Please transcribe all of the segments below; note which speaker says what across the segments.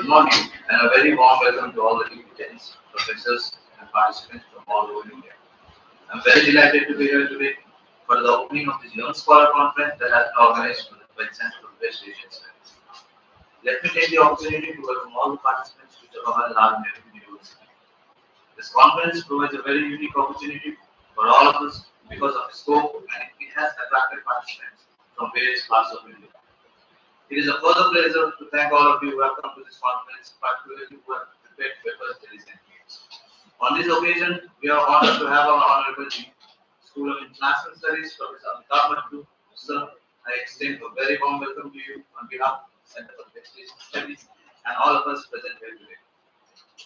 Speaker 1: Good morning and a very warm welcome to all the dignitaries, professors and participants from all over India. I'm very delighted to be here today for the opening of this Young Scholar Conference that has been organized for the 12th Central West Asian Studies. Let me take the opportunity to welcome all the participants to Jawaharlal Nehru University. This conference provides a very unique opportunity for all of us because of its scope and it has attracted participants from various parts of India. It is a further pleasure to thank all of you who have come to this conference, particularly who have prepared papers that is engaged. On this occasion, we are honored to have our Honorable Dean, School of International Studies, Professor Amitabh Mattu. Sir, I extend a very warm welcome to you on behalf of the Center for Education Studies and all of us present here today.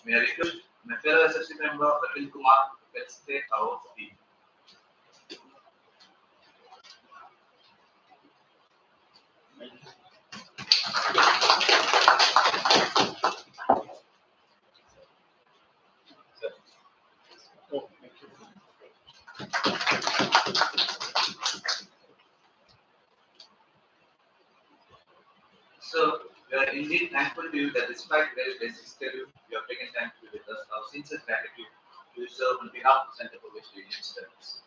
Speaker 1: May I request my fellow associate member, Arvind Kumar, to felicitate our team. So, we are indeed thankful to you that despite very busy schedule, you have taken time to be with us. Our sincere gratitude to you, sir, on behalf of the Center for West Asian Studies.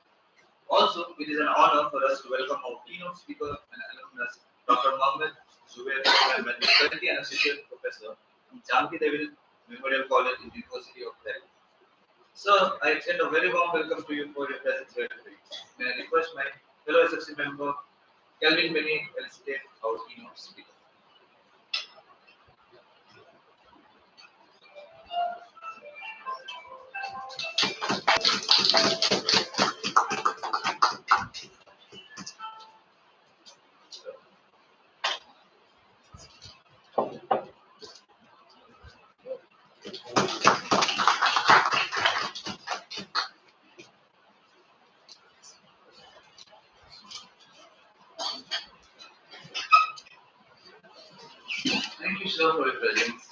Speaker 1: Also, it is an honor for us to welcome our keynote speaker and alumnus, Dr. Mohammed Zubair Ahmed, currently an associate professor from Janki Devil Memorial College in the University of Delhi. Sir, I extend a very warm welcome to you for your presence here today. May I request my fellow associate member, Kelvin Benny, to felicitate our keynote speaker. Thank you, sir, for your presence.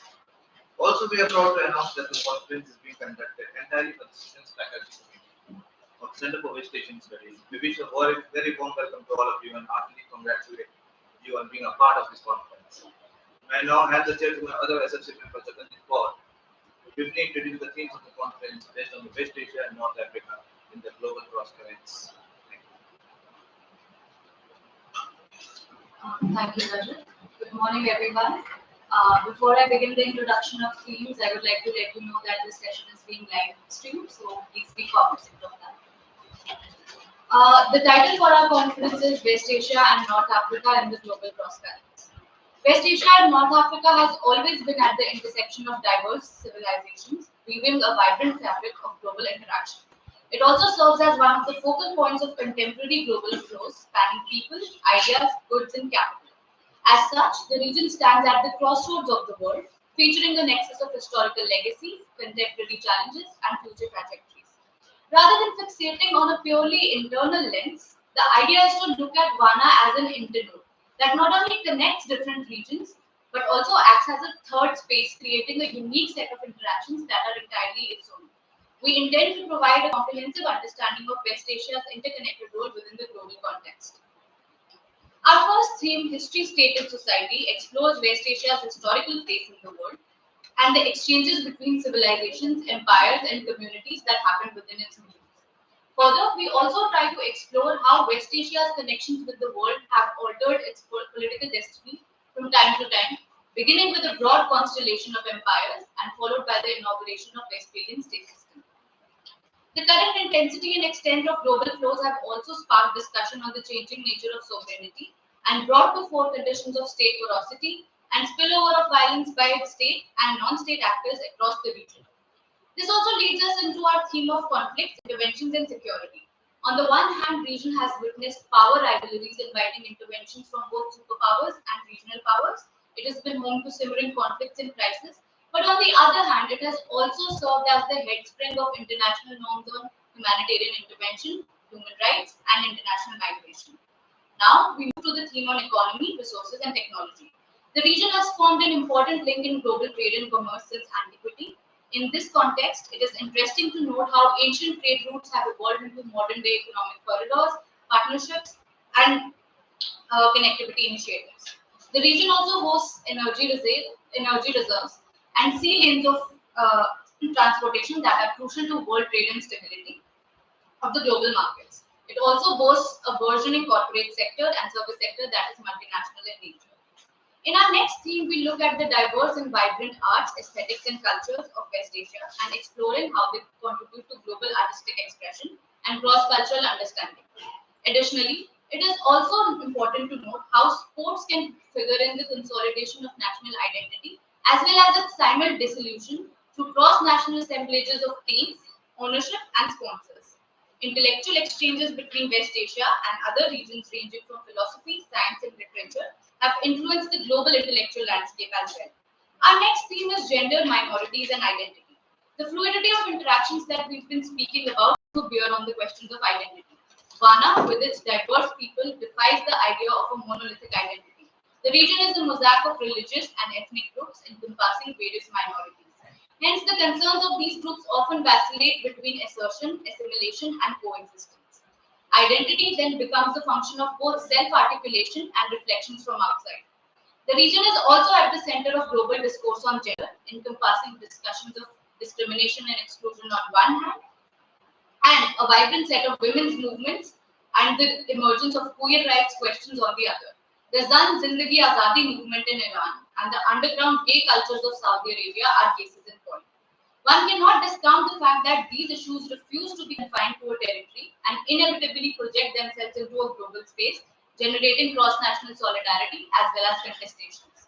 Speaker 1: Also, we are proud to announce that the conference is being conducted entirely for the students, faculty, of Center for West Asian Studies. We wish a very warm welcome to all of you and heartily congratulate you on being a part of this conference. I now hand the chair to my other associate member, Jagannath Kaur, to briefly introduce the themes of the conference based on the West Asia and North Africa in the global cross currents.
Speaker 2: Thank you, Rajat. Good morning, everyone. Before I begin the introduction of themes, I would like to let you know that this session is being live streamed, so please be cognizant of that. The title for our conference is West Asia and North Africa in the Global Cross Currents. West Asia and North Africa has always been at the intersection of diverse civilizations, weaving a vibrant fabric of global interaction. It also serves as one of the focal points of contemporary global flows spanning people, ideas, goods, and capital. As such, the region stands at the crossroads of the world, featuring a nexus of historical legacies, contemporary challenges, and future trajectories. Rather than fixating on a purely internal lens, the idea is to look at WANA as an internode that not only connects different regions, but also acts as a third space, creating a unique set of interactions that are entirely its own. We intend to provide a comprehensive understanding of West Asia's interconnected role within the global context. Our first theme, History, State and Society, explores West Asia's historical place in the world and the exchanges between civilizations, empires, and communities that happen within its regions. Further, we also try to explore how West Asia's connections with the world have altered its political destiny from time to time, beginning with a broad constellation of empires and followed by the inauguration of Westphalian state system. The current intensity and extent of global flows have also sparked discussion on the changing nature of sovereignty and brought to fore conditions of state porosity and spillover of violence by state and non-state actors across the region. This also leads us into our theme of conflicts, interventions, and security. On the one hand, region has witnessed power rivalries inviting interventions from both superpowers and regional powers. It has been home to simmering conflicts and crisis. But on the other hand, it has also served as the headspring of international norms on humanitarian intervention, human rights, and international migration. Now, we move to the theme on economy, resources, and technology. The region has formed an important link in global trade and commerce since antiquity. In this context, it is interesting to note how ancient trade routes have evolved into modern-day economic corridors, partnerships, and connectivity initiatives. The region also hosts energy reserves and sea lanes of transportation that are crucial to world trade and stability of the global markets. It also boasts a burgeoning corporate sector and service sector that is multinational in nature. In our next theme, we look at the diverse and vibrant arts, aesthetics, and cultures of West Asia and exploring how they contribute to global artistic expression and cross cultural understanding. Additionally, it is also important to note how sports can figure in the consolidation of national identity as well as its simul dissolution through cross national assemblages of teams, ownership, and sponsors. Intellectual exchanges between West Asia and other regions ranging from philosophy, science, and literature have influenced the global intellectual landscape as well. Our next theme is gender, minorities, and identity. The fluidity of interactions that we've been speaking about to bear on the questions of identity. Ghana, with its diverse people, defies the idea of a monolithic identity. The region is a mosaic of religious and ethnic groups encompassing various minorities. Hence, the concerns of these groups often vacillate between assertion, assimilation, and coexistence. Identity then becomes a function of both self-articulation and reflections from outside. The region is also at the center of global discourse on gender, encompassing discussions of discrimination and exclusion on one hand, and a vibrant set of women's movements and the emergence of queer rights questions on the other. The Zan Zindagi Azadi movement in Iran and the underground gay cultures of Saudi Arabia are cases in point. One cannot discount the fact that these issues refuse to be confined to a territory and inevitably project themselves into a global space, generating cross-national solidarity as well as contestations.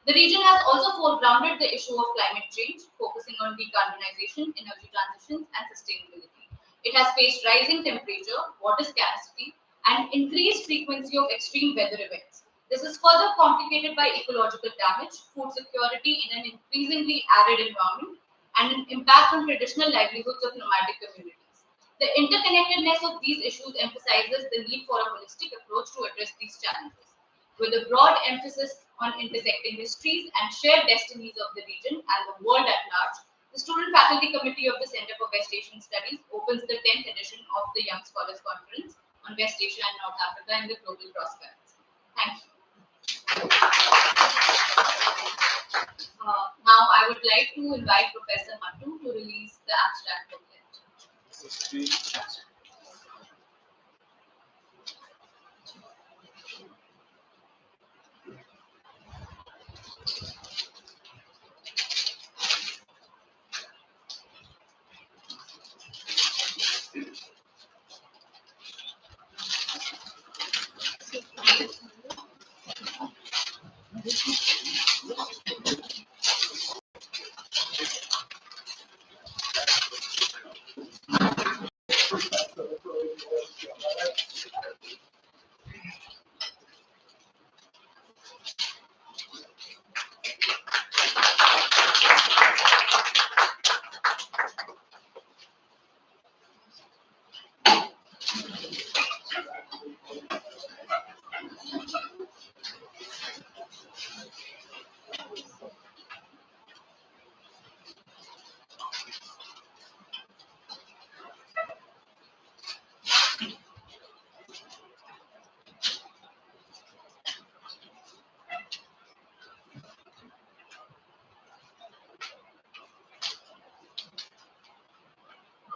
Speaker 2: The region has also foregrounded the issue of climate change, focusing on decarbonization, energy transitions, and sustainability. It has faced rising temperature, water scarcity, and increased frequency of extreme weather events. This is further complicated by ecological damage, food security in an increasingly arid environment, and an impact on traditional livelihoods of nomadic communities. The interconnectedness of these issues emphasizes the need for a holistic approach to address these challenges. With a broad emphasis on intersecting histories and shared destinies of the region and the world at large, the Student Faculty Committee of the Center for West Asian Studies opens the 10th edition of the Young Scholars Conference on West Asia and North Africa and the Global Prospects. Thank you. Now I would like to invite Professor Mattu to release the abstract booklet.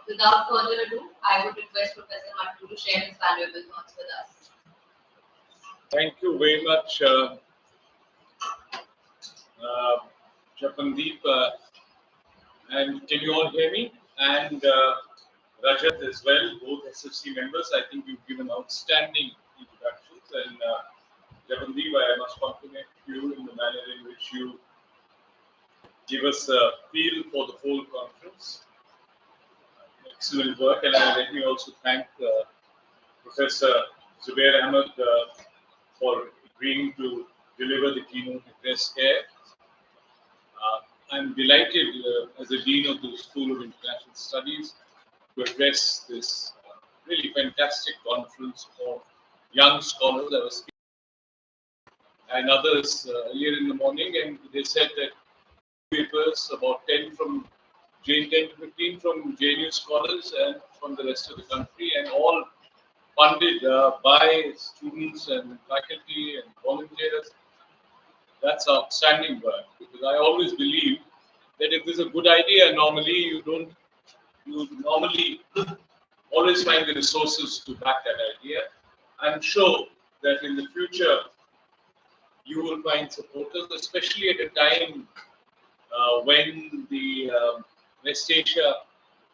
Speaker 2: Without further ado, I would request Professor Mattu to share his valuable thoughts with us.
Speaker 3: Thank you very much, Japandeep. And can you all hear me? And Rajat as well, both SFC members. I think you've given outstanding introductions. And Japandeep, I must compliment you in the manner in which you give us a feel for the whole conference. Excellent work. And let me also thank Professor Zubair Ahmed for agreeing to deliver the keynote address here. I'm delighted as the Dean of the School of International Studies to address this really fantastic conference of young scholars. I was speaking and others earlier in the morning, and they said that papers, about 10 to 15 from JNU scholars and from the rest of the country, and all funded by students and faculty and volunteers. That's outstanding work, because I always believe that if there's a good idea, normally you normally always find the resources to back that idea. I'm sure that in the future you will find supporters, especially at a time when the West Asia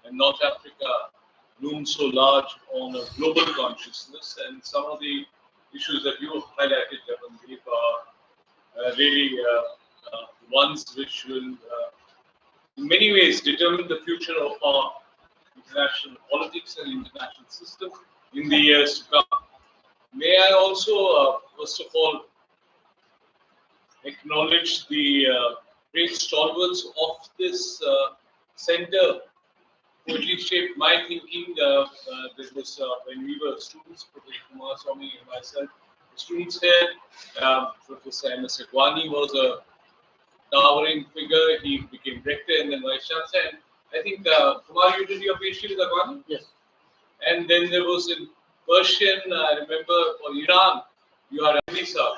Speaker 3: and North Africa loom so large on a global consciousness, and some of the issues that you highlighted, Javandeep, are really ones which will, in many ways, determine the future of our international politics and international system in the years to come. May I also, first of all, acknowledge the great stalwarts of this center who at least shaped my thinking. This was when we were students, Professor Kumaraswamy and myself, students here. Professor M.S. Agwani was a towering figure. He became rector and then vice chancellor. And I think, Kumar, you did your PhD with Agwani?
Speaker 4: Yes.
Speaker 3: And then there was in Persian, I remember, for Iran, you had Anisa,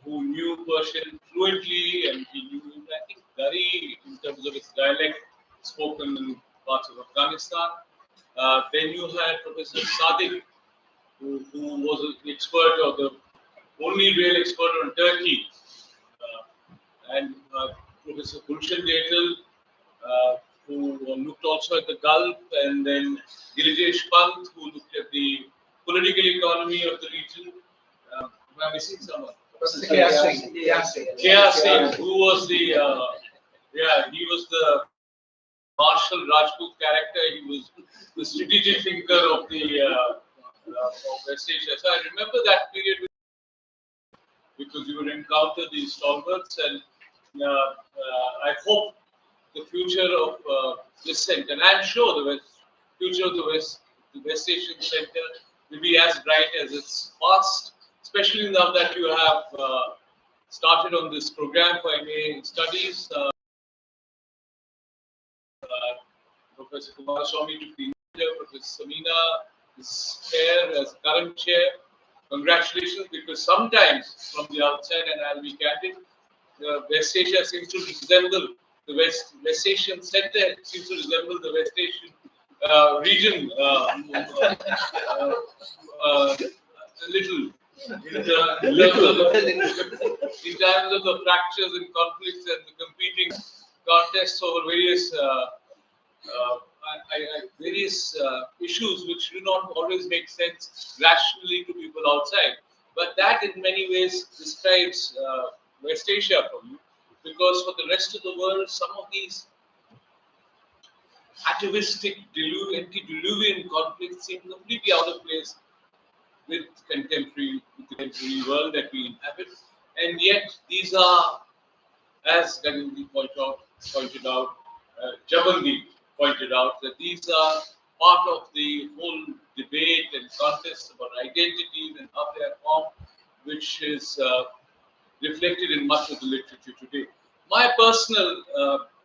Speaker 3: who knew Persian fluently, and he knew, I think, Dari in terms of its dialect spoken in parts of Afghanistan. Then you had Professor Sadiq, who was an expert, or the only real expert on Turkey, and Professor Gulshan Detal, who looked also at the Gulf, and then Girijesh Pant, who looked at the political economy of the region. Am I missing someone? Cwas Singh, who was the, he was the Marshal Rajput character. He was the strategic thinker of the of West Asia. So I remember that period because you would encounter these stalwarts, and I hope the future of this center, and I'm sure the future of the West Asian Center will be as bright as its past, especially now that you have started on this program for MA Studies. Professor Kumaraswamy took the initiative, Professor Samina is here as current chair. Congratulations, because sometimes from the outside, and I'll be candid, West Asia seems to resemble the West Asian Center seems to resemble the West Asian region a little. In terms of the fractures and conflicts and the competing contests over various issues which do not always make sense rationally to people outside. But that in many ways describes West Asia for me, because for the rest of the world, some of these atavistic, antediluvian conflicts seem completely out of place with the contemporary world that we inhabit. And yet these are, as Gagandeep pointed out, Javandeep pointed out, that these are part of the whole debate and contest about identities and how they are formed, which is reflected in much of the literature today. My personal,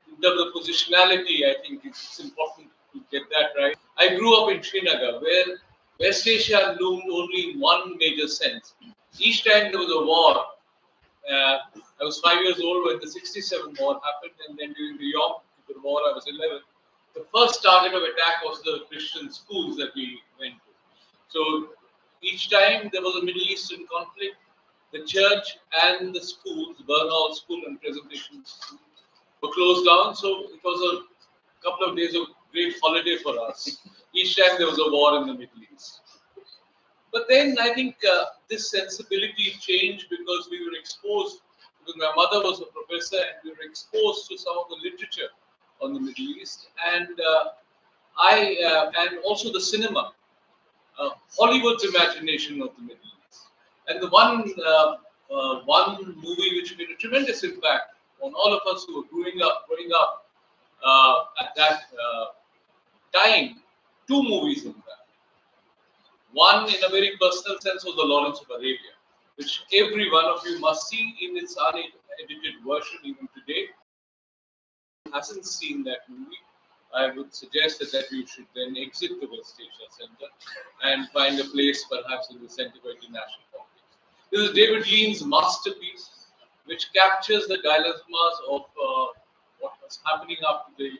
Speaker 3: in terms of positionality, I think it's important to get that right. I grew up in Srinagar, where West Asia loomed only in one major sense. Each time there was a war, I was 5 years old when the 67 war happened, and then during the Yom Kippur War, I was 11. The first target of attack was the Christian schools that we went to. So each time there was a Middle Eastern conflict, the church and the schools, Burnhall School and Presentation School, were closed down. So it was a couple of days of great holiday for us. Each time there was a war in the Middle East. But then I think this sensibility changed because we were exposed, because my mother was a professor and we were exposed to some of the literature on the Middle East, and and also the cinema, Hollywood's imagination of the Middle East. And the one movie which made a tremendous impact on all of us who were growing up at that time, two movies in fact. One, in a very personal sense, was The Lawrence of Arabia, which every one of you must see in its unedited version even today. Who hasn't seen that movie, I would suggest that you should then exit the West Asia Center and find a place perhaps in the Center for International Politics. This is David Lean's masterpiece, which captures the dilemmas of what was happening after the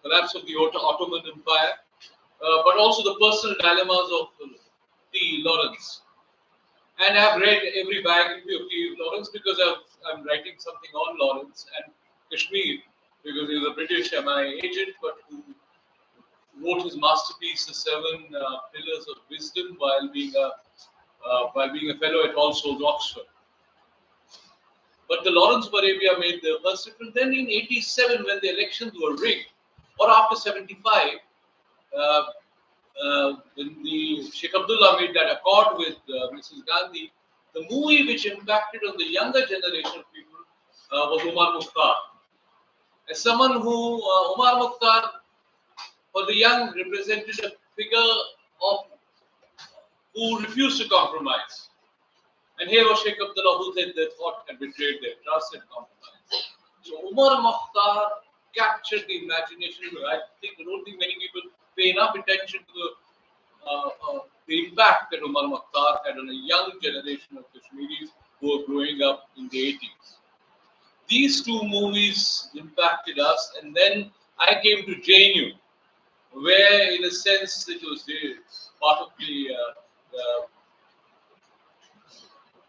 Speaker 3: collapse of the Ottoman Empire, but also the personal dilemmas of T. Lawrence. And I've read every biography of T. Lawrence because I'm writing something on Lawrence and Kashmir because he was a British MI agent, but who wrote his masterpiece, The Seven Pillars of Wisdom, while being a fellow at All Souls, Oxford. But the Lawrence of Arabia made the first difference. Then in 87, when the elections were rigged, or after 75, uh, when the Sheikh Abdullah made that accord with Mrs. Gandhi, the movie which impacted on the younger generation of people was Umar Mukhtar. As someone who, Umar Mukhtar, for the young, represented a figure of who refused to compromise. And here was Sheikh Abdullah who said they thought had betrayed their trust and compromise. So Umar Mukhtar captured the imagination. I don't think many people pay enough attention to the impact that Umar Mukhtar had on a young generation of Kashmiris who were growing up in the 80s. These two movies impacted us, and then I came to JNU, where, in a sense, it was part of the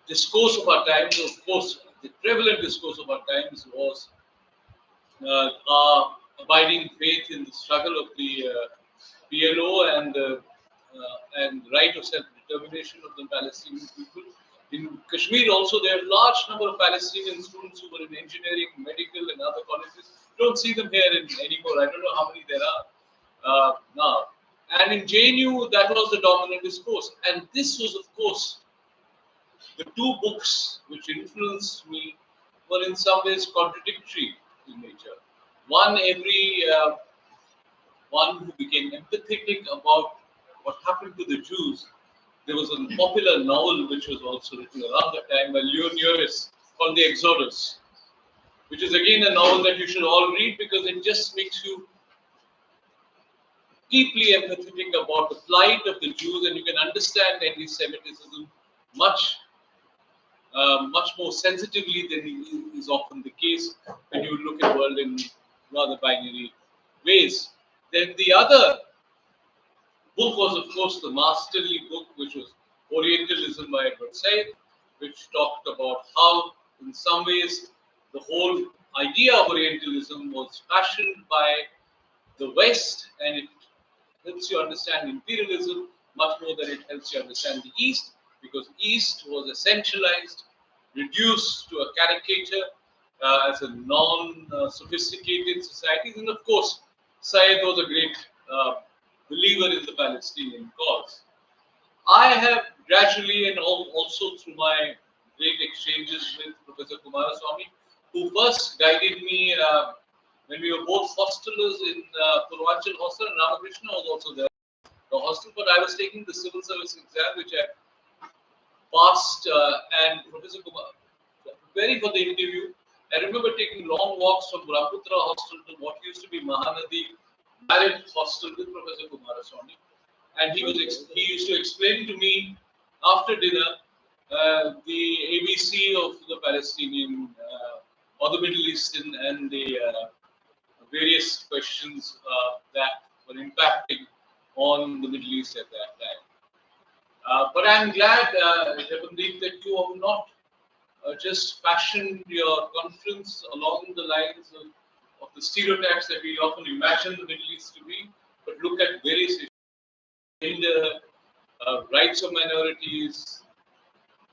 Speaker 3: discourse of our times. Of course, the prevalent discourse of our times was our abiding faith in the struggle of the PLO and right of self-determination of the Palestinian people. In Kashmir also, there are a large number of Palestinian students who were in engineering, medical and other colleges. You don't see them here anymore. I don't know how many there are now. And in JNU, that was the dominant discourse. And this was, of course, the two books which influenced me were in some ways contradictory in nature. One who became empathetic about what happened to the Jews. There was a popular novel which was also written around that time by Leon Uris called The Exodus, which is again a novel that you should all read because it just makes you deeply empathetic about the plight of the Jews, and you can understand anti-Semitism much more sensitively than is often the case when you look at the world in rather binary ways. Then the other book was, of course, the masterly book, which was Orientalism by Edward Said, which talked about how, in some ways, the whole idea of Orientalism was fashioned by the West, and it helps you understand imperialism much more than it helps you understand the East, because East was essentialized, reduced to a caricature as a non-sophisticated society. And of course, Syed was a great believer in the Palestinian cause. I have gradually, and also through my great exchanges with Professor Kumaraswamy, who first guided me when we were both hostelers in Purvanchal Hostel, and Ramakrishna was also there, the hostel, but I was taking the civil service exam, which I passed, and Professor Kumar, preparing for the interview, I remember taking long walks from Brahmaputra Hostel to what used to be Mahanadi Marriage Hostel with Professor Kumaraswamy, and he used to explain to me after dinner the ABC of the Palestinian or the Middle Eastern and the various questions that were impacting on the Middle East at that time. But I'm glad, Japandeep, that you have not just fashioned your conference along the lines of the stereotypes that we often imagine the Middle East to be, but look at various issues, gender, rights of minorities,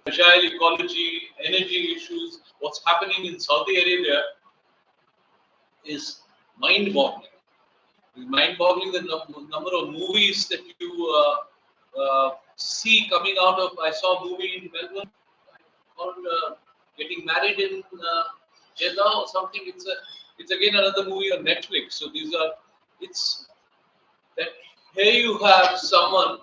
Speaker 3: fragile ecology, energy issues. What's happening in Saudi Arabia is mind-boggling. It's mind-boggling the number of movies that you see coming out of. I saw a movie in Melbourne called Getting Married in Jeddah or something. It's again another movie on Netflix. So it's that here you have someone,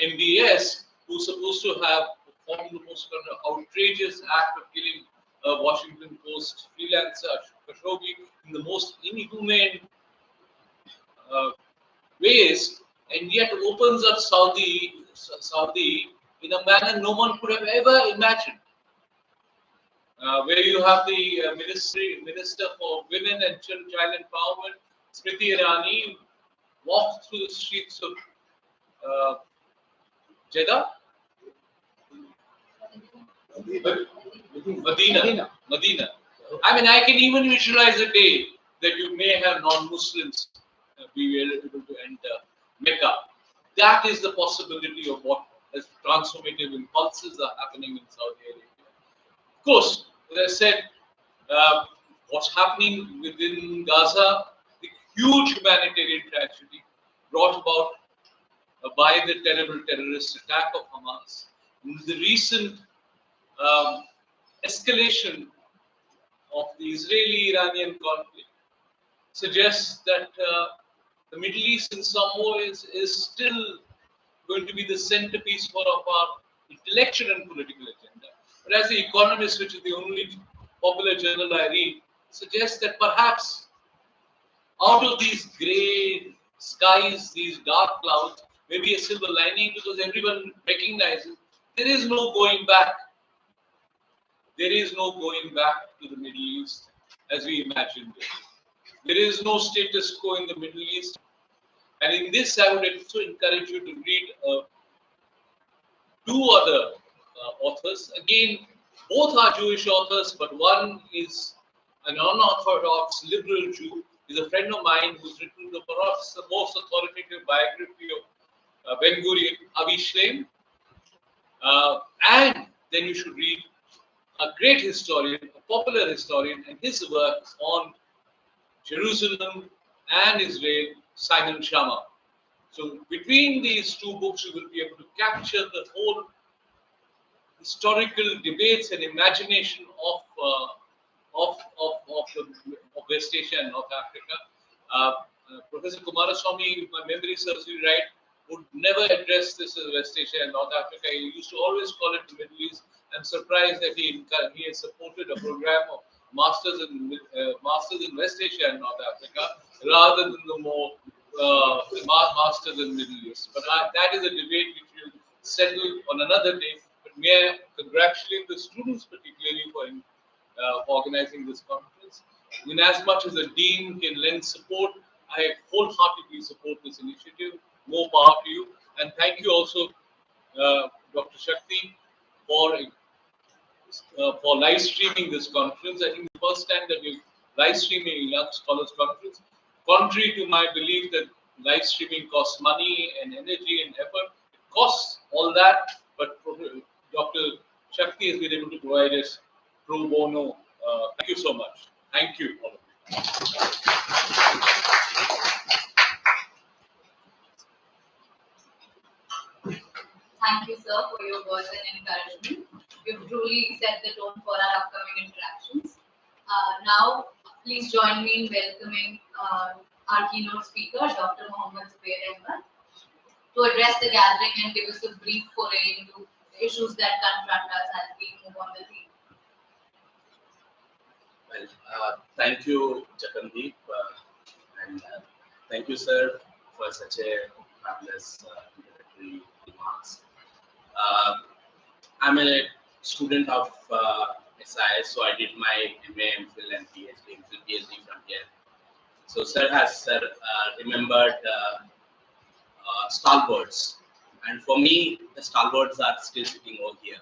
Speaker 3: MBS, who's supposed to have performed the most kind of outrageous act of killing a Washington Post freelancer, Khashoggi, in the most inhumane ways, and yet opens up Saudi in a manner no one could have ever imagined. where you have the Minister for Women and Child Empowerment, Smriti Irani, walked through the streets of uh, Jeddah, Medina. I mean, I can even visualize a day that you may have non-Muslims be able to enter Mecca. That is the possibility of what as transformative impulses are happening in Saudi Arabia. Of course, as I said, what's happening within Gaza, the huge humanitarian tragedy brought about by the terrible terrorist attack of Hamas, the recent um, escalation of the Israeli-Iranian conflict suggests that the Middle East in some ways is still going to be the centerpiece for of our intellectual and political agenda. But as The Economist, which is the only popular journal I read, suggests that perhaps out of these grey skies, these dark clouds, maybe a silver lining because everyone recognizes there is no going back. There is no going back to the Middle East as we imagined it. There is no status quo in the Middle East. And in this, I would also encourage you to read two other authors. Again, both are Jewish authors, but one is an unorthodox liberal Jew. He's a friend of mine who's written perhaps the most authoritative biography of Ben Gurion, Avi Shlaim. And then you should read a great historian, a popular historian, and his work on Jerusalem and Israel, Simon Schama. So between these two books, you will be able to capture the whole historical debates and imagination of West Asia and North Africa. Professor Kumaraswamy, if my memory serves me right, would never address this as West Asia and North Africa. He used to always call it the Middle East. I'm surprised that he has supported a program of masters in West Asia and North Africa rather than the more masters in Middle East. But that is a debate which we'll settle on another day. But may I congratulate the students particularly for organizing this conference. In as much as a dean can lend support, I wholeheartedly support this initiative. More power to you. And thank you also, Dr. Shakti, for live streaming this conference. I think the first time that we're live streaming a Young Scholars Conference, contrary to my belief that live streaming costs money and energy and effort, it costs all that, but Dr. Shakti has been able to provide us pro bono. Thank you so much. Thank you, all of you.
Speaker 2: Thank you, sir, for your words and encouragement. You've truly set the tone for our upcoming interactions. Now, please join me in welcoming our keynote speaker, Dr. Mohammad Zubair Ahmed, to address the gathering and give us a brief foray into the issues that confront us as we move on the theme.
Speaker 4: Well, thank you, Jagandeep, and thank you, sir, for such a fabulous introductory remarks. I'm a student of SIS, so I did my MA, MPhil, and PhD from here. So, sir has remembered stalwarts, and for me, the stalwarts are still sitting over here.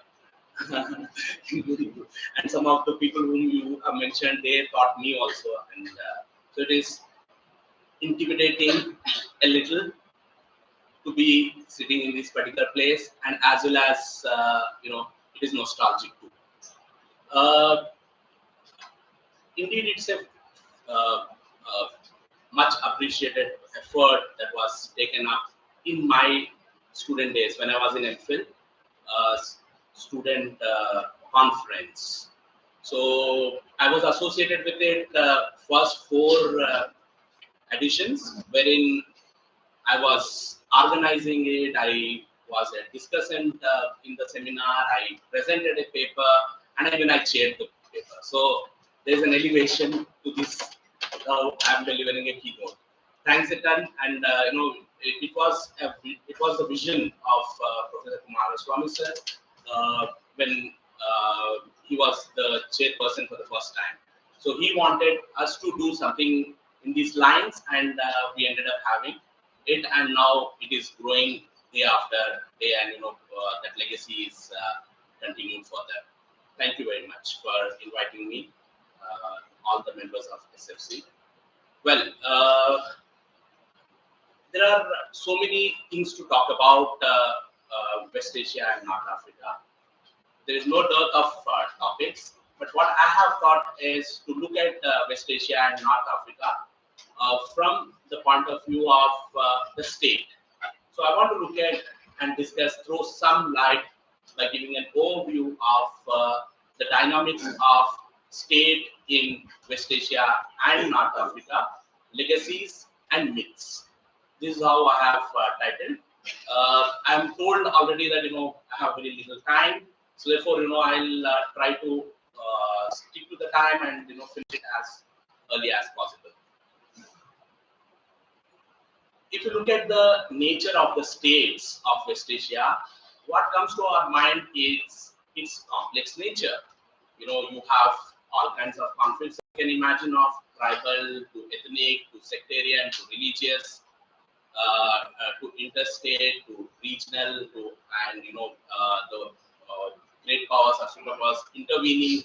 Speaker 4: And some of the people whom you have mentioned, they taught me also, and so it is intimidating a little to be sitting in this particular place, and as well as it is nostalgic too. Indeed, it's a much appreciated effort that was taken up in my student days when I was in MPhil student conference. So I was associated with it first 4 editions, wherein I was organizing it. I was a discussant in the seminar. I presented a paper, and then I chaired the paper. So there's an elevation to this. Now I'm delivering a keynote. Thanks a ton, and it was the vision of Professor Kumaraswamy sir when he was the chairperson for the first time. So he wanted us to do something in these lines, and we ended up having it, and now it is growing day after day, and that legacy is continued further. Thank you very much for inviting me, all the members of SFC. Well, there are so many things to talk about West Asia and North Africa. There is no dearth of topics, but what I have thought is to look at West Asia and North Africa from the point of view of the state. So I want to look at and discuss, throw some light by giving an overview of the dynamics of state in West Asia and North Africa, legacies and myths. This is how I have titled. I'm told already that I have very little time, so therefore I'll try to stick to the time and finish it as early as possible. If you look at the nature of the states of West Asia, what comes to our mind is its complex nature. You have all kinds of conflicts you can imagine, of tribal to ethnic to sectarian to religious, to interstate to regional to, and the great powers or superpowers intervening,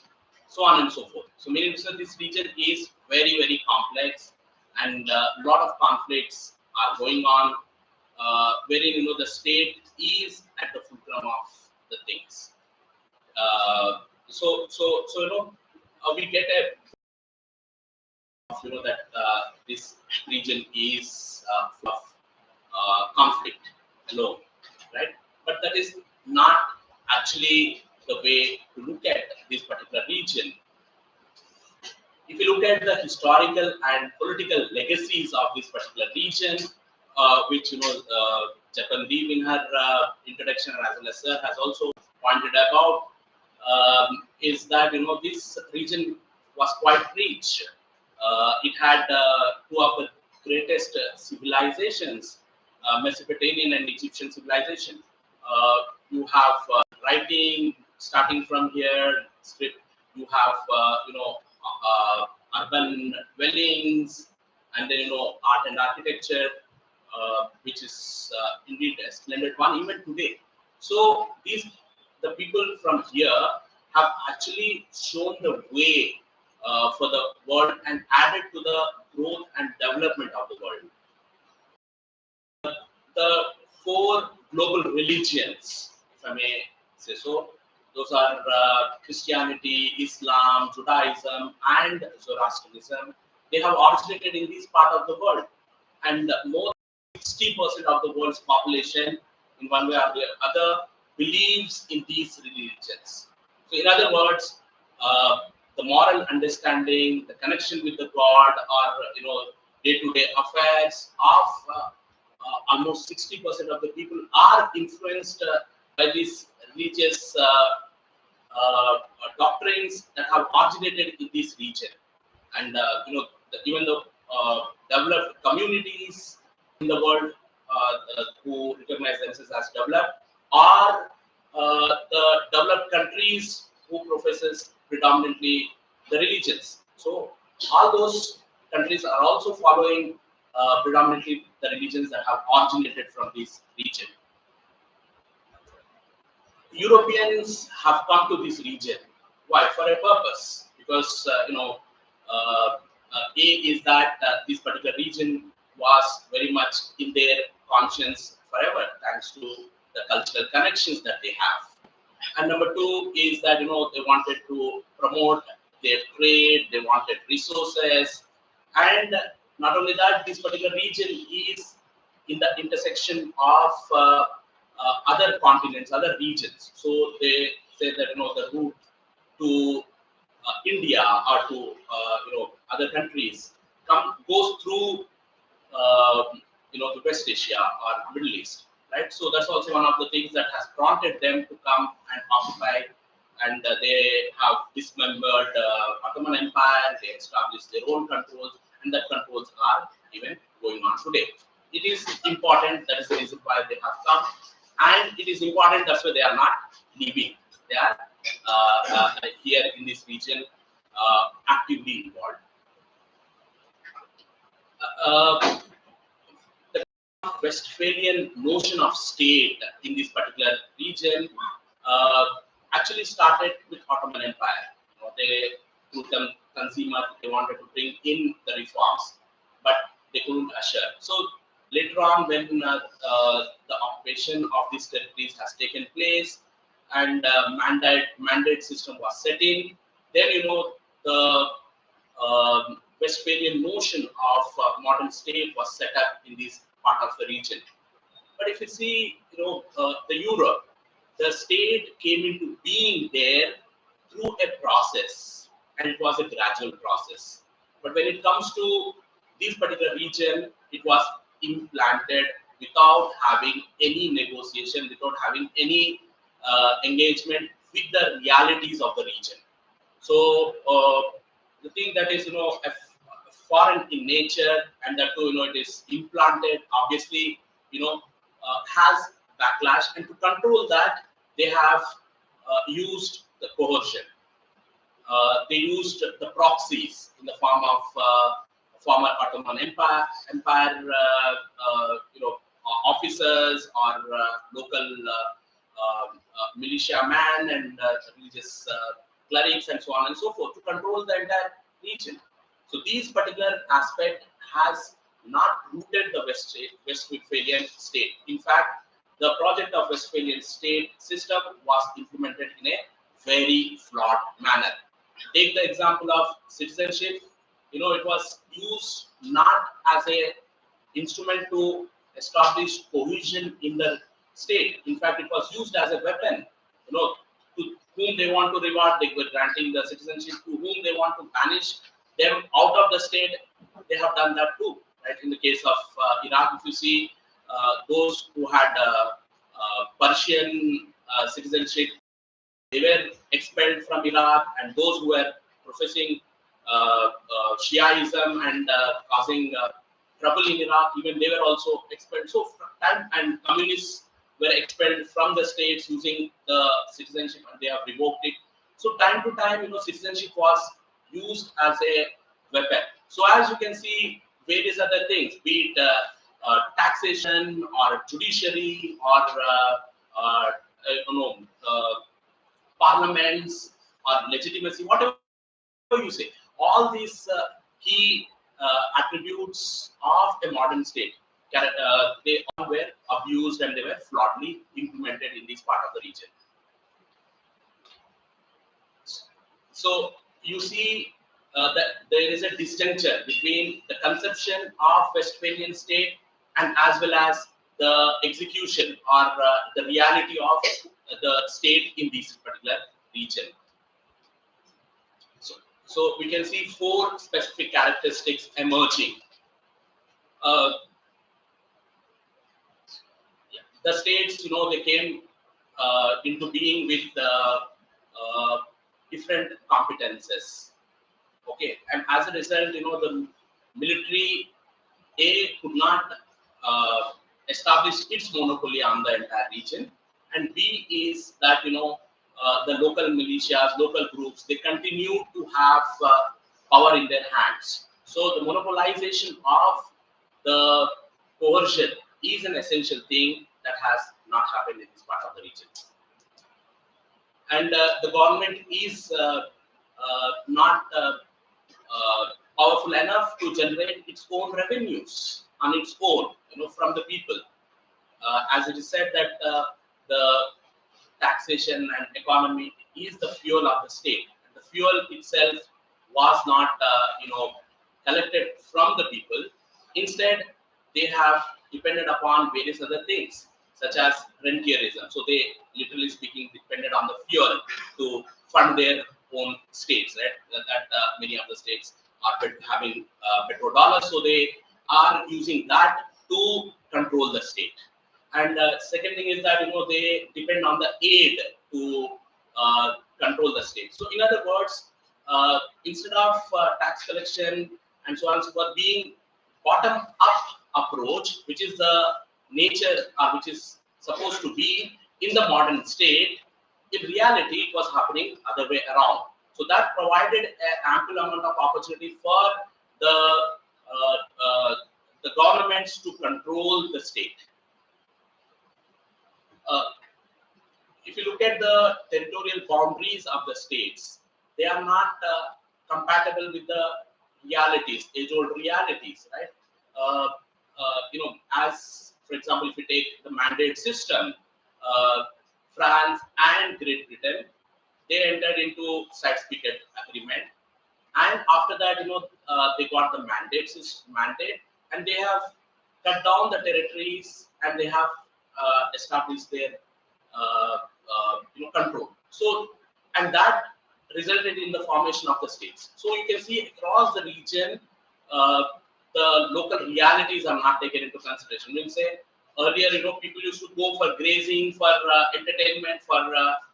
Speaker 4: so on and so forth. So meaning so this region is very, very complex, and a lot of conflicts are going on, wherein the state is at the fulcrum of the things. So we get a that this region is full of conflict alone, right? But that is not actually the way to look at this particular region. If you look at the historical and political legacies of this particular region, which Japandeep in her introduction, as well as Sir has also pointed about, is that this region was quite rich. It had two of the greatest civilizations, Mesopotamian and Egyptian civilization. You have writing starting from here, script. You have urban dwellings, and then art and architecture, which is indeed a splendid one even today. So the people from here have actually shown the way for the world and added to the growth and development of the world. The four global religions, if I may say so, those are Christianity, Islam, Judaism, and Zoroastrianism. They have originated in this part of the world, and more than 60% of the world's population, in one way or the other, believes in these religions. So, in other words, the moral understanding, the connection with the God, or day-to-day affairs of almost 60% of the people are influenced by these religious doctrines that have originated in this region. And even the developed communities in the world who recognize themselves as developed, are the developed countries who professes predominantly the religions. So all those countries are also following predominantly the religions that have originated from this region. Europeans have come to this region. Why? For a purpose. Because A is that this particular region was very much in their conscience forever, thanks to the cultural connections that they have. And number two is that they wanted to promote their trade, they wanted resources, and not only that, this particular region is in the intersection of other continents, other regions. So they say that the route to India or to other countries goes through the West Asia or Middle East, right? So that's also one of the things that has prompted them to come and occupy, and they have dismembered Ottoman Empire. They established their own controls, and that controls are even going on today. It is important. That is the reason why they have come, and it is important. That's why they are not leaving. They are here in this region actively involved. Uh, the Westphalian notion of state in this particular region uh, actually started with Ottoman Empire. They, through some consumer, they wanted to bring in the reforms, but they couldn't assure. So later on, when the occupation of these territories has taken place and mandate system was set in, then the Westphalian notion of modern state was set up in this part of the region. But if you see, the Europe, the state came into being there through a process, and it was a gradual process. But when it comes to this particular region, it was implanted without having any negotiation, without having any engagement with the realities of the region. So the thing that is, foreign in nature, and that too, it is implanted, obviously, has backlash, and to control that, they have used the coercion. They used the proxies in the form of former Ottoman Empire, officers or local militiamen and religious clerics and so on and so forth to control the entire region. So these particular aspect has not rooted the Westphalian state. In fact, the project of Westphalian state system was implemented in a very flawed manner. Take the example of citizenship. It was used not as a instrument to establish cohesion in the state. In fact, it was used as a weapon. To whom they want to reward, they were granting the citizenship. To whom they want to banish them out of the state, they have done that too. Right? In the case of Iraq, if you see those who had Persian citizenship, they were expelled from Iraq, and those who were professing Shiaism and causing trouble in Iraq, even they were also expelled. So, and communists were expelled from the states using the citizenship, and they have revoked it. So, time to time, citizenship was used as a weapon. So, as you can see, various other things, be it taxation or judiciary or parliaments or legitimacy, whatever you say, all these key attributes of a modern state, they all were abused and they were flawedly implemented in this part of the region. So you see that there is a disjuncture between the conception of Westphalian state and as well as the execution or the reality of the state in this particular region. So we can see four specific characteristics emerging. The states, they came into being with different competences. Okay, and as a result, the military could not establish its monopoly on the entire region, and B is that the local militias, local groups, they continue to have power in their hands. So the monopolization of the coercion is an essential thing that has not happened in this part of the region. And the government is not powerful enough to generate its own revenues on its own, from the people. As it is said that the taxation and economy is the fuel of the state. The fuel itself was not, collected from the people. Instead, they have depended upon various other things, such as rentierism. So they, literally speaking, depended on the fuel to fund their own states. Right? That many of the states are having petrodollars, so they are using that to control the state. And second thing is that they depend on the aid to control the state. So in other words, instead of tax collection and so on and so forth being bottom-up approach, which is the nature or which is supposed to be in the modern state, in reality, it was happening other way around. So that provided an ample amount of opportunity for the uh, uh, the governments to control the state. Uh, if you look at the territorial boundaries of the states, they are not compatible with the realities, age-old realities, right? As for example, if you take the mandate system, uh, France and Great Britain, they entered into Sykes-Picot Agreement, and after that, they got the mandate, and they have cut down the territories, and they have established their control. So, and that resulted in the formation of the states. So you can see across the region, uh, the local realities are not taken into consideration. We'll say earlier, people used to go for grazing, for entertainment, for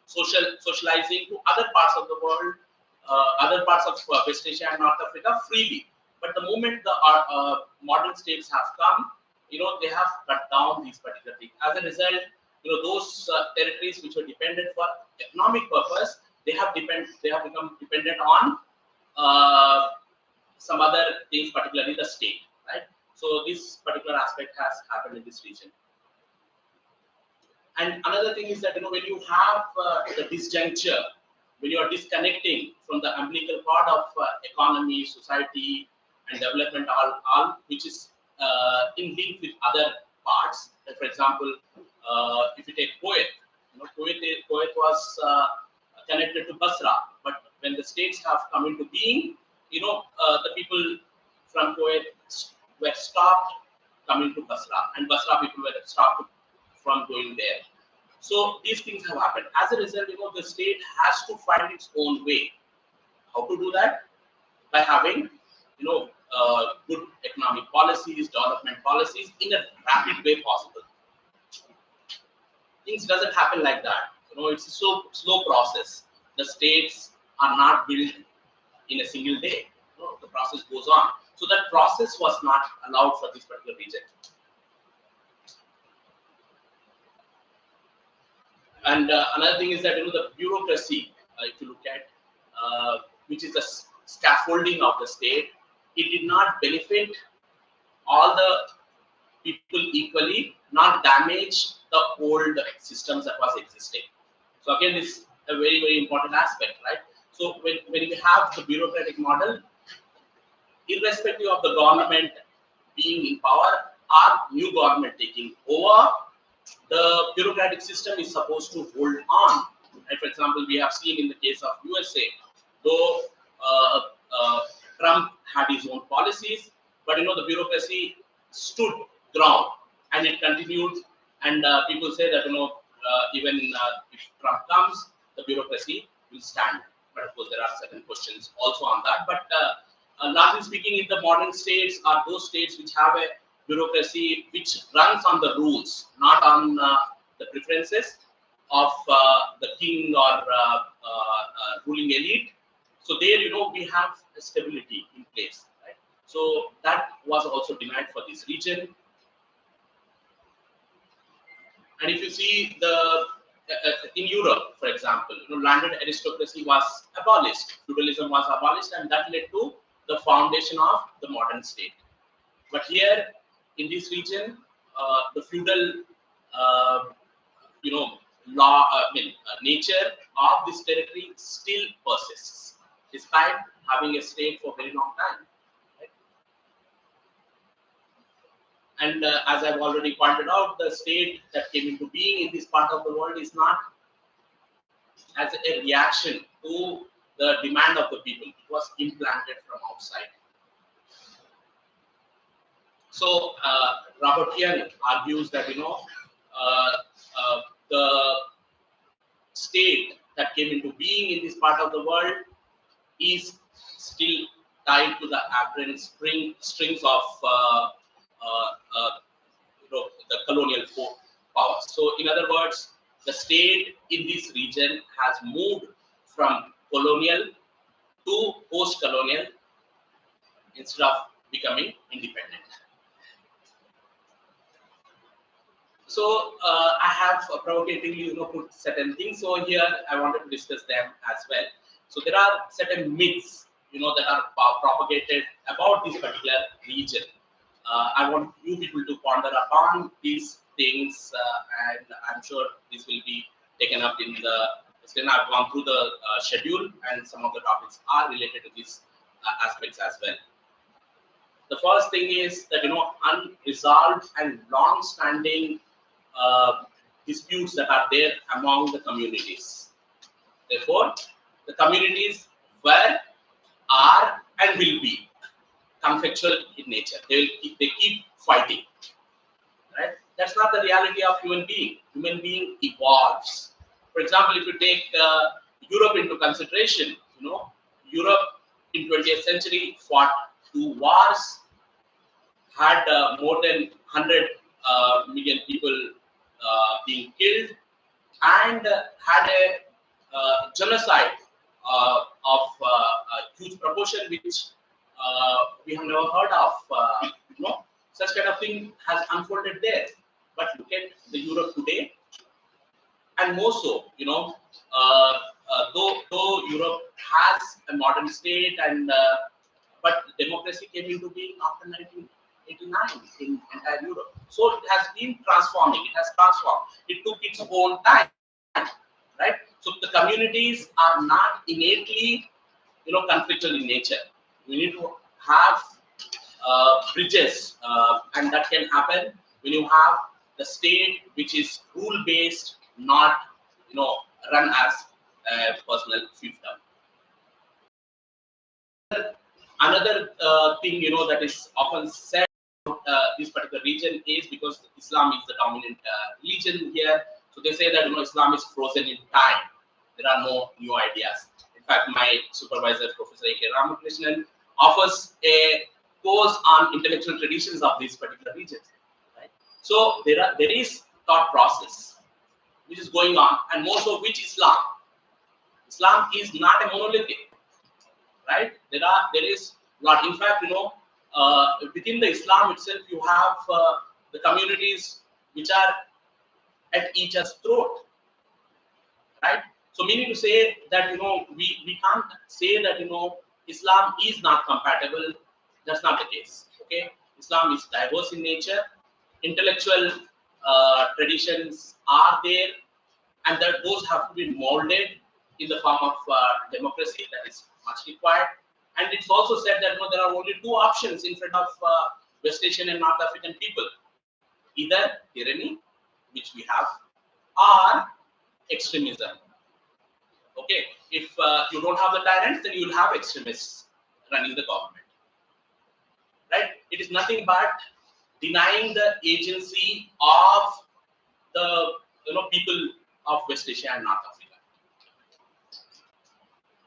Speaker 4: socializing to other parts of the world, other parts of West Asia and North Africa freely. But the moment the modern states have come, they have cut down these particular things. As a result, those territories which were dependent for economic purpose, they have become dependent on some other things, particularly the state, right? So this particular aspect has happened in this region. And another thing is that when you have the disjuncture, when you are disconnecting from the umbilical cord of economy, society, and development, all which is in link with other parts. Like for example, if you take Kuwait, Kuwait was connected to Basra, but when the states have come into being, the people from Kuwait were stopped coming to Basra, and Basra people were stopped from going there. So these things have happened. As a result, the state has to find its own way. How to do that? By having, good economic policies, development policies in a rapid way possible. Things doesn't happen like that. It's a slow process. The states are not built in a single day. The process goes on. So that process was not allowed for this particular region. And another thing is that the bureaucracy, if you look at, which is the scaffolding of the state, it did not benefit all the people equally, not damage the old systems that was existing. So again, this is a very, very important aspect, right? So when we have the bureaucratic model, irrespective of the government being in power or new government taking over, the bureaucratic system is supposed to hold on. Right? For example, we have seen in the case of USA, though Trump had his own policies, but the bureaucracy stood ground and it continued. And people say that even if Trump comes, the bureaucracy will stand. But of course, there are certain questions also on that. But largely speaking, in the modern states are those states which have a bureaucracy which runs on the rules, not on the preferences of the king or ruling elite. So there, we have a stability in place, right? So that was also denied for this region. And if you see the in Europe, for example, landed aristocracy was abolished, feudalism was abolished, and that led to the foundation of the modern state. But here in this region, the feudal, nature of this territory still persists, despite having a state for a very long time. Right? And as I've already pointed out, the state that came into being in this part of the world is not as a reaction to the demand of the people. It was implanted from outside. So Robert Young argues that the state that came into being in this part of the world is still tied to the apparent strings of the colonial power. So, in other words, the state in this region has moved from colonial to post-colonial instead of becoming independent. So I have provocatively, put certain things. So here I wanted to discuss them as well. So there are certain myths, that are propagated about this particular region. I want you people to ponder upon these things, and I'm sure this will be taken up in the. I've gone through the schedule, and some of the topics are related to these aspects as well. The first thing is that unresolved and long-standing uh, disputes that are there among the communities. Therefore, the communities were, are, and will be conflictual in nature. They keep fighting, right? That's not the reality of human being. Human being evolves. For example, if you take Europe into consideration, Europe in 20th century fought 2 wars, had more than 100 million people being killed, and had a genocide of a huge proportion, which we have never heard of. Such kind of thing has unfolded there. But look at the Europe today, and more so, though Europe has a modern state, and but democracy came into being after 1989 in entire Europe. So it has been transforming. It has transformed. It took its own time, right? So the communities are not innately, conflictual in nature. We need to have bridges, and that can happen when you have the state which is rule based, not run as personal fiefdom. Another thing that is often said about this particular region is because Islam is the dominant religion here. So they say that Islam is frozen in time. There are no new ideas. In fact, my supervisor, Professor A.K. Ramakrishnan, offers a course on intellectual traditions of these particular regions. Right? So there is thought process which is going on, and most of which Islam. Islam is not a monolithic, right? There is not. In fact, within the Islam itself, you have the communities which are at each other's throat, right? So meaning to say that we can't say that Islam is not compatible. That's not the case. Okay, Islam is diverse in nature. Intellectual traditions are there, and that those have to be molded in the form of democracy. That is much required. And it's also said that there are only two options in front of West Asian and North African people: either tyranny, which we have, or extremism. Okay, if you don't have the tyrants, then you will have extremists running the government, right? It is nothing but denying the agency of the people of West Asia and North Africa.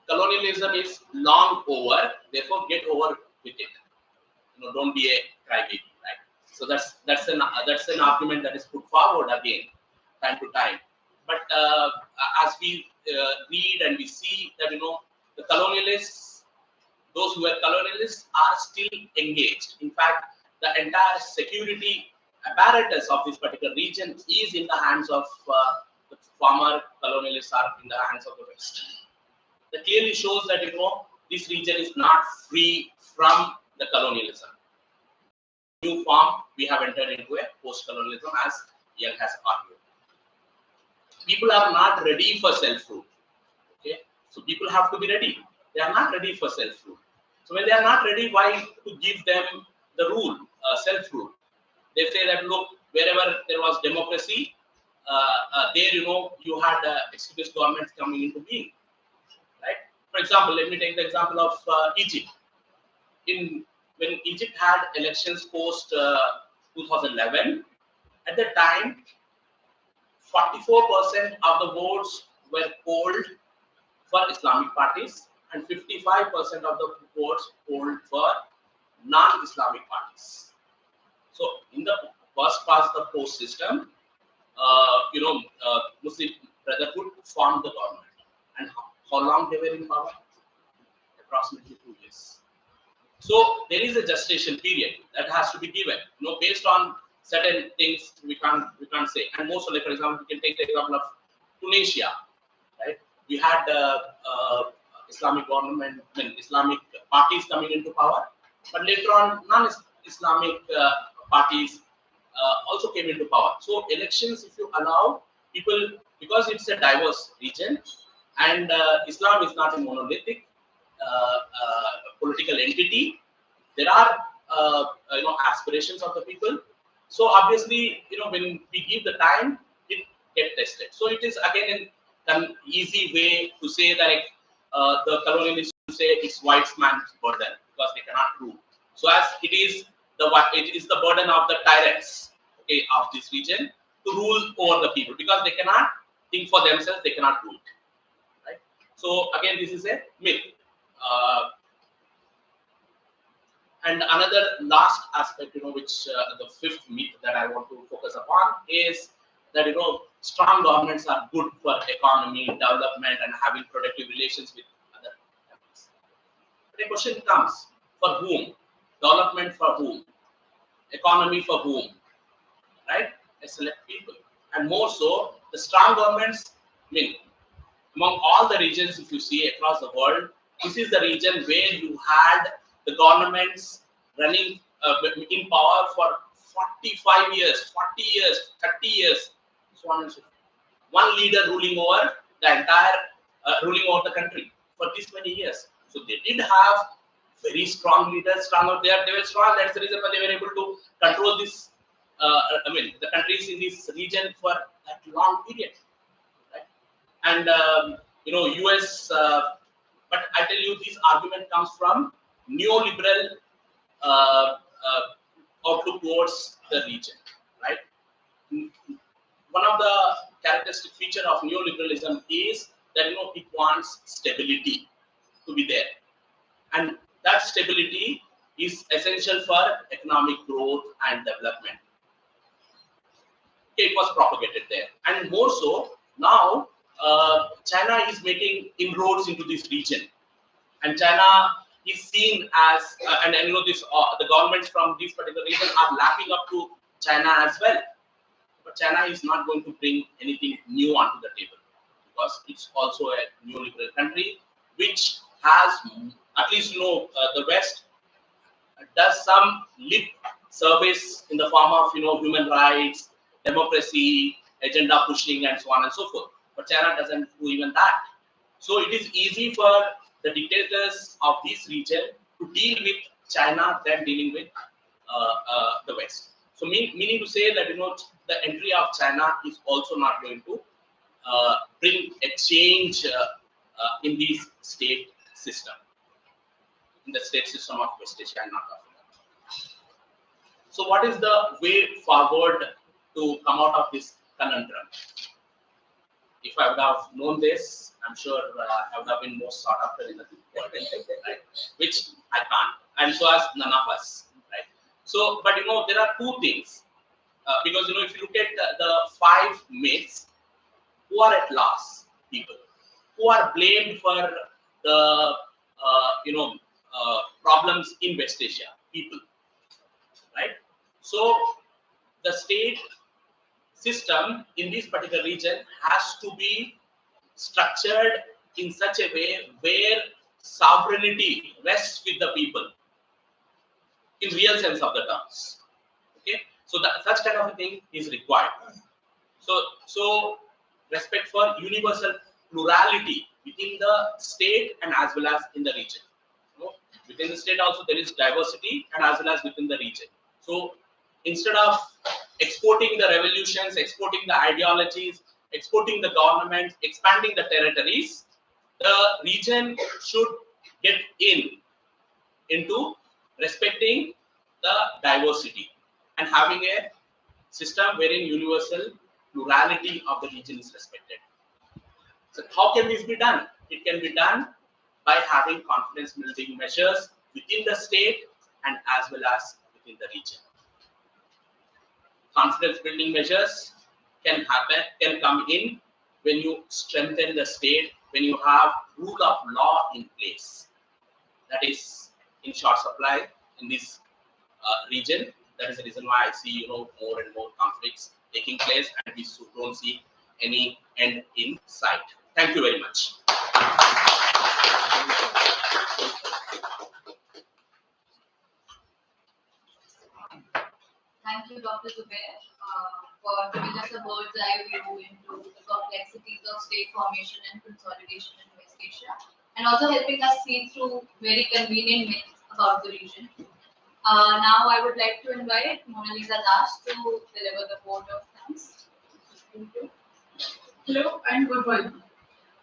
Speaker 4: Colonialism is long over, therefore get over with it. Don't be a crybaby, right? So that's an argument that is put forward again, time to time. But as we read and we see that the colonialists, those who were colonialists, are still engaged. In fact, the entire security apparatus of this particular region is in the hands of the former colonialists, are in the hands of the West. That clearly shows that this region is not free from the colonialism. New form, we have entered into a post-colonialism, as Young has argued. People are not ready for self-rule. Okay, so people have to be ready. They are not ready for self-rule. So when they are not ready, why to give them the rule, self-rule? They say that look, wherever there was democracy, there you had extremist governments coming into being. Right? For example, let me take the example of Egypt. When Egypt had elections post 2011, at the time, 44% of the votes were polled for Islamic parties, and 55% of the votes polled for non-Islamic parties. So, in the first past the post system, Muslim Brotherhood formed the government. And how long they were in power? Approximately 2 years. So there is a gestation period that has to be given, based on certain things we can't say. And most, like for example, we can take the example of Tunisia, right? We had Islamic government, Islamic parties coming into power, but later on non-Islamic parties also came into power. So elections, if you allow people, because it's a diverse region, and Islam is not a monolithic political entity. There are aspirations of the people. So obviously, when we give the time, it get tested. So it is again an easy way to say that the colonialists say it's white man's burden because they cannot rule. So as it is the burden of the tyrants, okay, of this region to rule over the people because they cannot think for themselves, they cannot do it, right? So again, this is a myth. And another last aspect, which the fifth myth that I want to focus upon is that strong governments are good for economy development and having productive relations with other countries. But the question comes: for whom? Development for whom? Economy for whom? Right? A select people, and more so, the strong governments. I mean, among all the regions, if you see across the world, this is the region where you had the governments running in power for 45 years, 40 years, 30 years, so on and so forth. One leader ruling over the entire, ruling over the country for these many years. So they did have very strong leaders, they were strong. That's the reason why they were able to control this, the countries in this region for that long period. And US, but I tell you, this argument comes from neoliberal outlook towards the region, right? One of the characteristic feature of neoliberalism is that it wants stability to be there, and that stability is essential for economic growth and development. It was propagated there, and more so now. China is making inroads into this region, and China is seen as, and this the governments from these particular regions are lapping up to China as well. But China is not going to bring anything new onto the table because it's also a neoliberal country which has, at least the West does some lip service in the form of human rights, democracy, agenda pushing, and so on and so forth. But China doesn't do even that. So it is easy for the dictators of this region to deal with China than dealing with the West. So meaning to say that the entry of China is also not going to bring a change in this state system, in the state system of West Asia and North Africa. So what is the way forward to come out of this conundrum? If I would have known this, I'm sure I would have been more sought after in the world, right? Which I can't, and so as none of us, right? So, but there are two things, because if you look at the five myths, who are at loss? People who are blamed for the problems in West Asia. People, right? So, the state system in this particular region has to be structured in such a way where sovereignty rests with the people in real sense of the terms. Okay, so such kind of a thing is required. So respect for universal plurality within the state and as well as in the region. Within the state also there is diversity and as well as within the region. So instead of exporting the revolutions, exporting the ideologies, exporting the governments, expanding the territories, the region should get into respecting the diversity and having a system wherein universal plurality of the region is respected. So how can this be done? It can be done by having confidence building measures within the state and as well as within the region. Confidence building measures can come in when you strengthen the state, when you have rule of law in place. That is in short supply in this region. That is the reason why I see, more and more conflicts taking place, and we don't see any end in sight. Thank you very much.
Speaker 2: Thank you, Dr. Zubair, for giving us a bird's eye view into the complexities of state formation and consolidation in West Asia, and also helping us see through very convenient myths about the region. Now, I would like to invite Mona Lisa Das to deliver the vote of thanks.
Speaker 5: Thank you. Hello and good morning.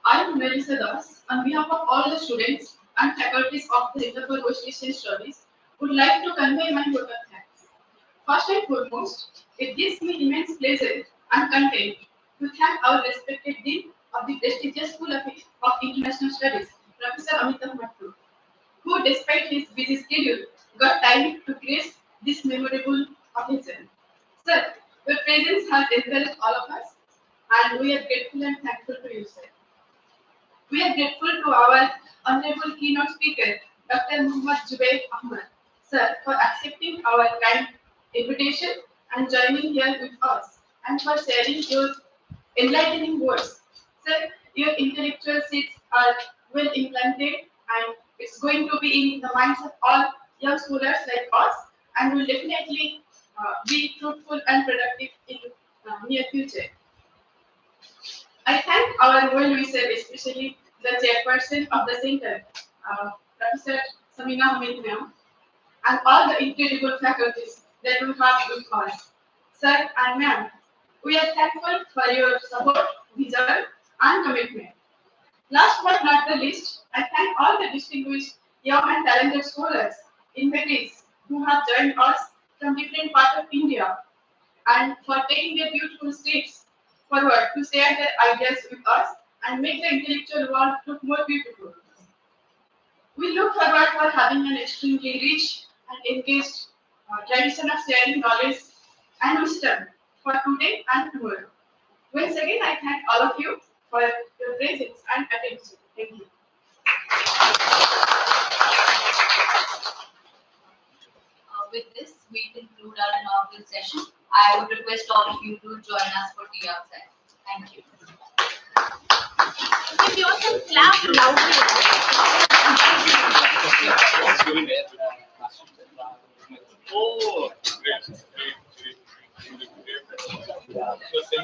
Speaker 5: I am Melissa Das. On behalf of all the students and faculties of the Center for West Asian Studies, would like to convey my vote of thanks. First and foremost, it gives me immense pleasure and content to thank our respected Dean of the prestigious School of International Studies, Professor Amitav Mathur, who, despite his busy schedule, got time to grace this memorable occasion. Sir, your presence has encouraged all of us, and we are grateful and thankful to you, sir. We are grateful to our honorable keynote speaker, Dr. Muhammad Zubair Ahmad, sir, for accepting our kind invitation and joining here with us, and for sharing your enlightening words. Sir, your intellectual seeds are well implanted, and it's going to be in the minds of all young scholars like us, and will definitely be fruitful and productive in near future. I thank our well-wisher, especially the chairperson of the center, Professor Samina Hamid ma'am, and all the incredible faculties that we have with us. Sir and ma'am, we are thankful for your support, vision, and commitment. Last but not the least, I thank all the distinguished young and talented scholars, invitees who have joined us from different parts of India and for taking their beautiful states forward to share their ideas with us and make the intellectual world look more beautiful. We look forward for having an extremely rich and engaged tradition of sharing knowledge and wisdom for today and tomorrow. Once again, I thank all of you for your presence and attention. Thank you.
Speaker 2: With this, we conclude our inaugural session. I would request all of you to join us for tea outside. Thank you.
Speaker 6: Give yourself clap loudly.
Speaker 3: Oh, great, great, great. So,